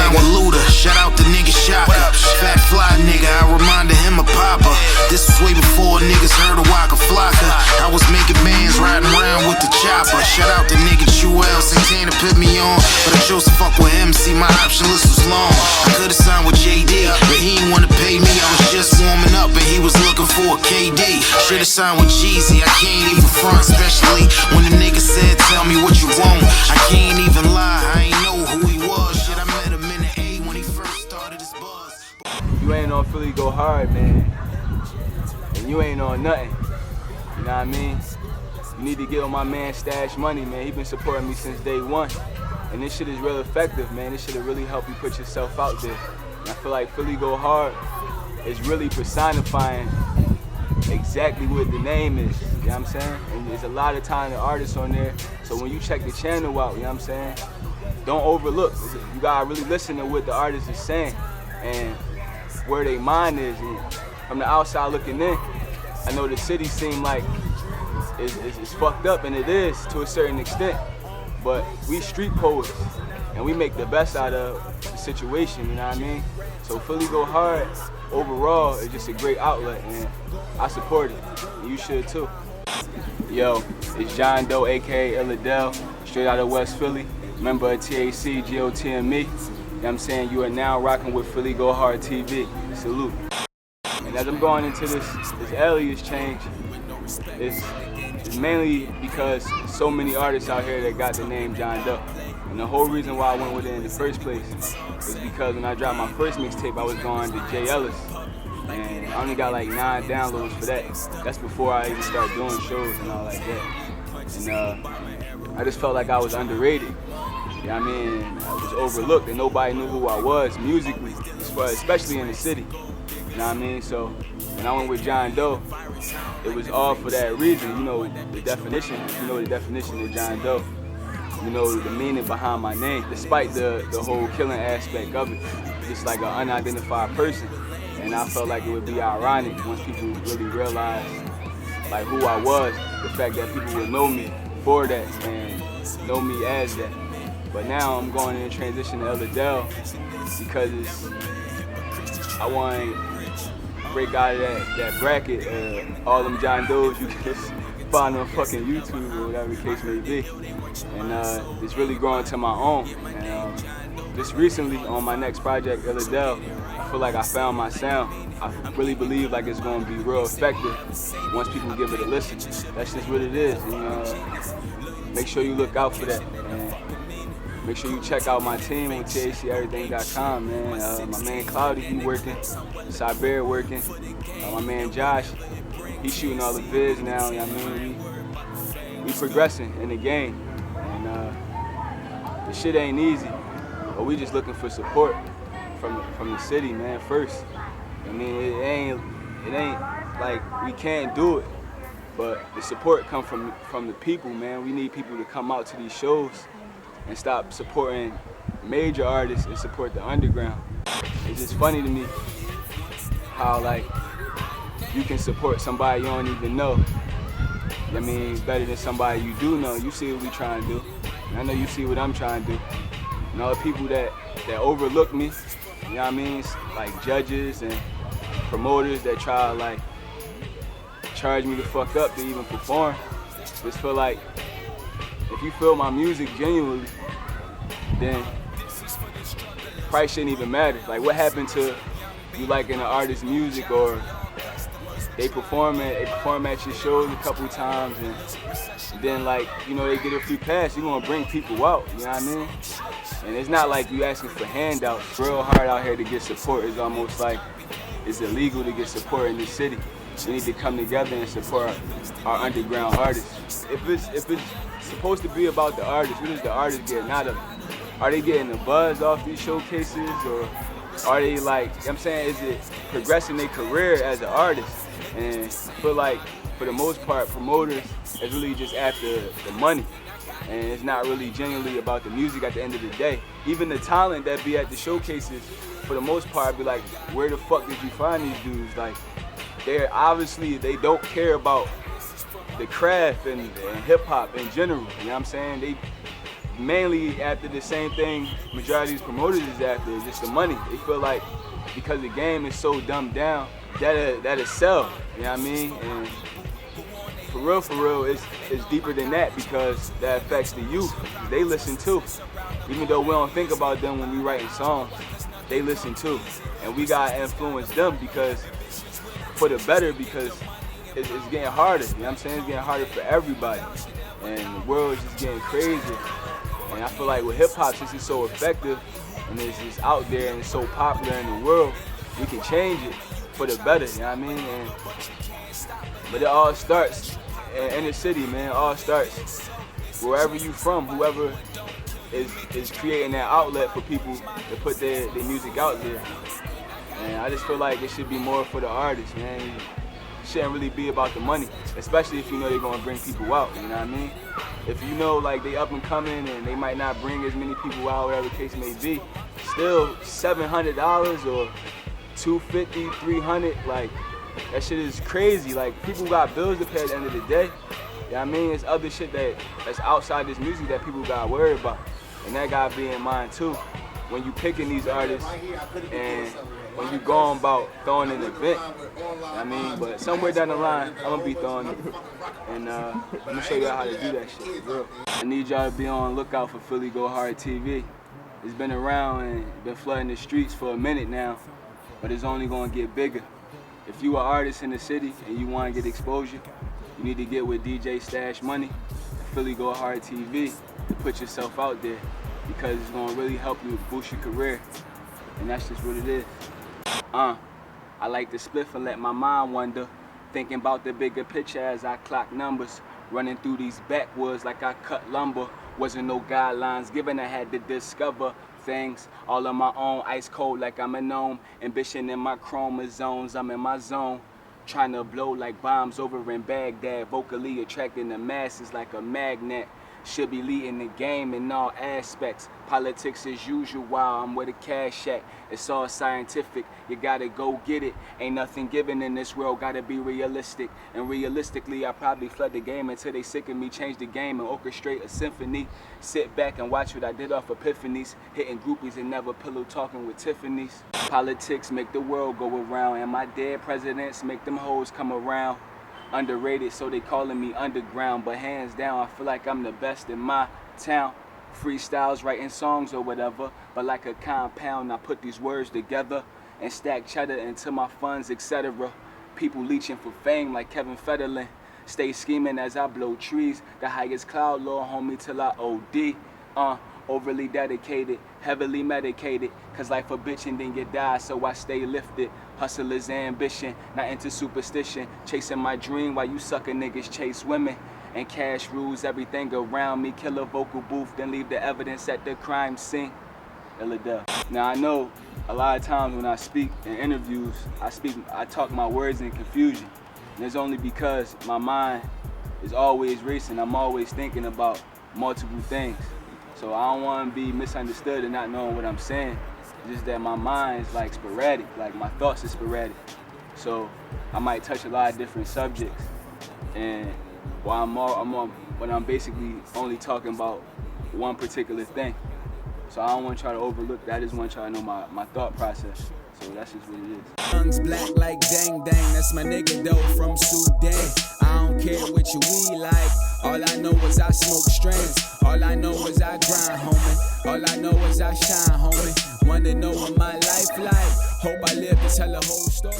signed with Luda, shout out the nigga Shaka. Fat fly nigga, I reminded him of Papa. This was way before niggas heard of Waka Flocka. I was making bands, riding around with the chopper. Shout out the nigga Chuel, Santana put me on, but I chose to fuck with him, see my option list was long. I could've signed with JD, but he ain't wanna pay me. I was just warming up and he was looking for a KD. Should've signed with Jeezy, I can't even front, especially when the nigga said, tell me what you want. I can't even lie, I ain't know who he was. Shit, I met him in the A when he first started his buzz. You ain't on Philly Go Hard, man, and you ain't on nothing, you know what I mean? You need to get on my man Stash Money, man. He been supporting me since day one. And this shit is real effective, man. This shit'll really help you put yourself out there. And I feel like Philly Go Hard is really personifying exactly what the name is, you know what I'm saying? And there's a lot of talented artists on there. So when you check the channel out, you know what I'm saying? Don't overlook. You gotta really listen to what the artist is saying and where their mind is. And from the outside looking in, I know the city seem like it's fucked up, and it is to a certain extent. But we street poets, and we make the best out of the situation, you know what I mean? So Philly Go Hard, overall, is just a great outlet, and I support it, and you should too. Yo, it's Jon Doe, aka Illadel, straight out of West Philly, member of TAC, GOT, and me. You know what I'm saying? You are now rocking with PhillyGoesHardTV. Salute. And as I'm going into this alias change, it's mainly because so many artists out here that got the name Jon Doe. And the whole reason why I went with it in the first place was because when I dropped my first mixtape, I was going to J Ellis. And I only got like 9 downloads for that. That's before I even started doing shows and all like that. And I just felt like I was underrated. You know what I mean? I was overlooked and nobody knew who I was musically, especially in the city. You know what I mean? So when I went with Jon Doe, it was all for that reason. You know the definition. You know the definition of Jon Doe. You know the meaning behind my name, despite the whole killing aspect of it. Just like an unidentified person. And I felt like it would be ironic once people really realized like who I was, the fact that people would know me for that and know me as that. But now I'm going in transition to Illadel because I want to break out of that bracket, all them Jon Does you can just find on fucking YouTube or whatever the case may be. And it's really growing to my own. And just recently on my next project, Illadel, I feel like I found my sound. I really believe like it's going to be real effective once people give it a listen. That's just what it is. And make sure you look out for that. And make sure you check out my team on THCeverything.com, man. My man Cloudy, he working. Cyber working. My man Josh, he's shooting all the vids now. You know what I mean? We progressing in the game. And the shit ain't easy. But we just looking for support from the city, man, first. I mean, it ain't like we can't do it, but the support come from the people, man. We need people to come out to these shows and stop supporting major artists and support the underground. It's just funny to me how like you can support somebody you don't even know. I mean, better than somebody you do know. You see what we trying to do, and I know you see what I'm trying to do. And all the people that overlook me, you know what I mean? Like judges and promoters that try to like charge me the fuck up to even perform. Just feel like if you feel my music genuinely, then price shouldn't even matter. Like what happened to you liking an artist's music, or they perform at your shows a couple times and then like, you know, they get a free pass, you're gonna bring people out, you know what I mean? And it's not like you asking for handouts. It's real hard out here to get support. It's almost like it's illegal to get support in this city. We need to come together and support our underground artists. If it's supposed to be about the artist, what is the artist getting out of it? Are they getting the buzz off these showcases, or are they like, you know what I'm saying, is it progressing their career as an artist? And I feel like for the most part, promoters is really just after the money. And it's not really genuinely about the music at the end of the day. Even the talent that be at the showcases, for the most part, be like, where the fuck did you find these dudes? Like, they don't care about the craft and hip hop in general. You know what I'm saying? mainly after the same thing majority of these promoters is after, is just the money. They feel like because the game is so dumbed down, that'll sell, you know what I mean? And for real, it's deeper than that, because that affects the youth. They listen too. Even though we don't think about them when we writing songs, they listen too. And we gotta influence them because, for the better, because it's getting harder, you know what I'm saying? It's getting harder for everybody. And the world is just getting crazy. And I feel like with hip hop, since it's so effective and it's just out there and it's so popular in the world, we can change it for the better, you know what I mean? But it all starts in the city, man. It all starts wherever you from, whoever is creating that outlet for people to put their music out there. And I just feel like it should be more for the artists, man. It shouldn't really be about the money, especially if you know they're gonna bring people out, you know what I mean? If you know like they up and coming and they might not bring as many people out, whatever the case may be, still $700 or $250, $300, like that shit is crazy. Like, people got bills to pay at the end of the day. You know what I mean? It's other shit that's outside this music that people gotta worry about. And that gotta be in mind too. When you picking these artists and when you going about throwing an event, you know what I mean? But somewhere down the line, I'm gonna be throwing it. And I'm gonna show y'all how to do that shit, for real. I need y'all to be on the lookout for PhillyGoesHardTV. It's been around and been flooding the streets for a minute now, but it's only gonna get bigger. If you are an artist in the city and you wanna get exposure, you need to get with DJ Stash Money, PhillyGoesHardTV, to put yourself out there, because it's gonna really help you boost your career. And that's just what it is. I like to spliff and let my mind wander, thinking about the bigger picture as I clock numbers, running through these backwoods like I cut lumber. Wasn't no guidelines given, I had to discover things all on my own, ice cold like I'm a gnome. Ambition in my chromosomes, I'm in my zone, trying to blow like bombs over in Baghdad, vocally attracting the masses like a magnet. Should be leading the game in all aspects. Politics as usual while I'm with a cash at. It's all scientific, you gotta go get it. Ain't nothing given in this world, gotta be realistic. And realistically, I probably flood the game until they sick of me, change the game and orchestrate a symphony. Sit back and watch what I did off epiphanies, hitting groupies and never pillow talking with Tiffany's. Politics make the world go around, and my dead presidents make them hoes come around. Underrated, so they calling me underground, but hands down, I feel like I'm the best in my town. Freestyles, writing songs or whatever, but like a compound, I put these words together and stack cheddar into my funds, etc. People leeching for fame like Kevin Federline. Stay scheming as I blow trees. The highest cloud, Lord, homie, till I OD. Overly dedicated, heavily medicated, cause life a bitch and then you die, so I stay lifted. Hustle is ambition, not into superstition. Chasing my dream while you sucker niggas chase women. And cash rules everything around me. Kill a vocal booth, then leave the evidence at the crime scene. Now I know a lot of times when I speak in interviews, I talk my words in confusion. And it's only because my mind is always racing. I'm always thinking about multiple things. So I don't want to be misunderstood and not knowing what I'm saying. It's just that my mind is like sporadic, like my thoughts are sporadic. So I might touch a lot of different subjects, and while I'm basically only talking about one particular thing. So I don't want to try to overlook that. I just want to try to know my thought process. So that's just what it is. Tongues black like dang dang, that's my nigga Doe from Sudan. I don't care what you weed like, all I know is I smoke strands. All I know is I grind, homie. All I know is I shine, homie. Wanna know what my life like? Hope I live to tell the whole story.